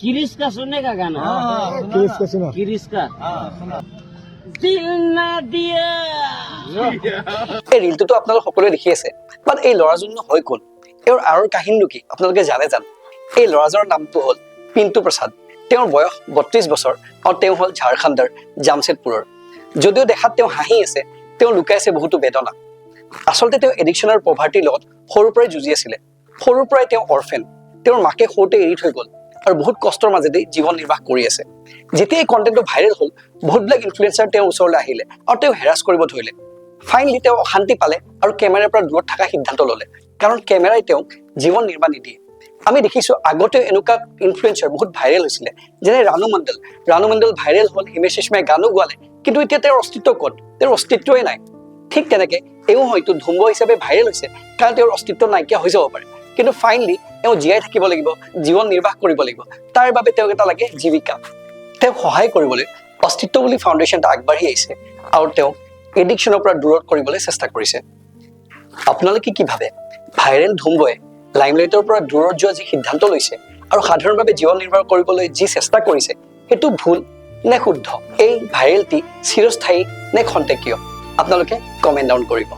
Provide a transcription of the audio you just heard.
किरिस का सुनने का गाना किरिस का सुना किरिस का दिल ना दिया এই ৰিলটোতো আপোনালোকে সকলোৱে দেখি আছে বাট এই ল'ৰাজননো হয় কোন তেওঁৰ আঁৰৰ কাহিনীটো কি আপোনালোকে জানে এই ল'ৰাজনৰ নামটো হ'ল পিণ্টু প্ৰসাদ তেওঁৰ বয়স 32 বছৰ আৰু তেওঁ হ'ল ঝাৰখণ্ডৰ জামছেদপুৰৰ যদিও দেখাত তেওঁ হাঁহি আছে তেওঁ লুকাইছে বহুতো বেদনা আচলতে তেওঁ এডিকশ্যনৰ পভাৰ্টিৰ লগত সৰুৰ পৰাই যুঁজি আছিল সৰুৰ পৰাই তেওঁ অৰফেন তেওঁৰ মাকে সৰুতে এৰি থৈ গ'ল আৰু বহুত কষ্টৰ মাজেদি জীৱন নিৰ্বাহ কৰি আছে যেতিয়া এই কণ্টেণ্টটো ভাইৰেল হ'ল বহুতবিলাক ইনফ্লুৱেঞ্চাৰ তেওঁৰ ওচৰলৈ আহিলে আৰু তেওঁ হেৰাছ কৰিব ধৰিলে ফাইনেলি তেওঁ অশান্তি পালে আৰু কেমেৰাৰ পৰা দূৰত থকা সিদ্ধান্ত ল'লে কাৰণ কেমেৰাই তেওঁক জীৱন নিৰ্বাহ নিদিয়ে আমি দেখিছোঁ আগতে এনেকুৱা ইনফ্লুৱেঞ্চাৰ বহুত ভাইৰেল হৈছিলে যেনে ৰানু মণ্ডল ভাইৰেল হ'ল হিমেশ ৰেশমিয়াই গানো গোৱালে কিন্তু এতিয়া তেওঁৰ অস্তিত্ব ক'ত তেওঁৰ অস্তিত্বই নাই ঠিক তেনেকৈ এওঁ হয়তো ধুম্ব হিচাপে ভাইৰেল হৈছে কাৰণ তেওঁৰ অস্তিত্ব নাইকিয়া হৈ যাব পাৰে কিন্তু ফাইনেলি এওঁ জীয়াই থাকিব লাগিব জীৱন নিৰ্বাহ কৰিব লাগিব তাৰ বাবে তেওঁক এটা লাগে জীৱিকা তেওঁক সহায় কৰিবলৈ অস্তিত্ব বুলি ফাউণ্ডেশ্যনটা আগবাঢ়ি আহিছে আৰু তেওঁক এডিকশ্যনৰ পৰা দূৰত কৰিবলৈ চেষ্টা কৰিছে আপোনালোকে কি ভাবে ভাইৰেল ধুম্বই লাইমলাইটৰ পৰা দূৰত যোৱা যি সিদ্ধান্ত লৈছে আৰু সাধাৰণভাৱে জীৱন নিৰ্বাহ কৰিবলৈ যি চেষ্টা কৰিছে সেইটো ভুল নে শুদ্ধ এই ভাইৰেলটি চিৰস্থায়ী নে খন্তেকীয় আপোনালোকে কমেণ্ট ডাউন কৰিব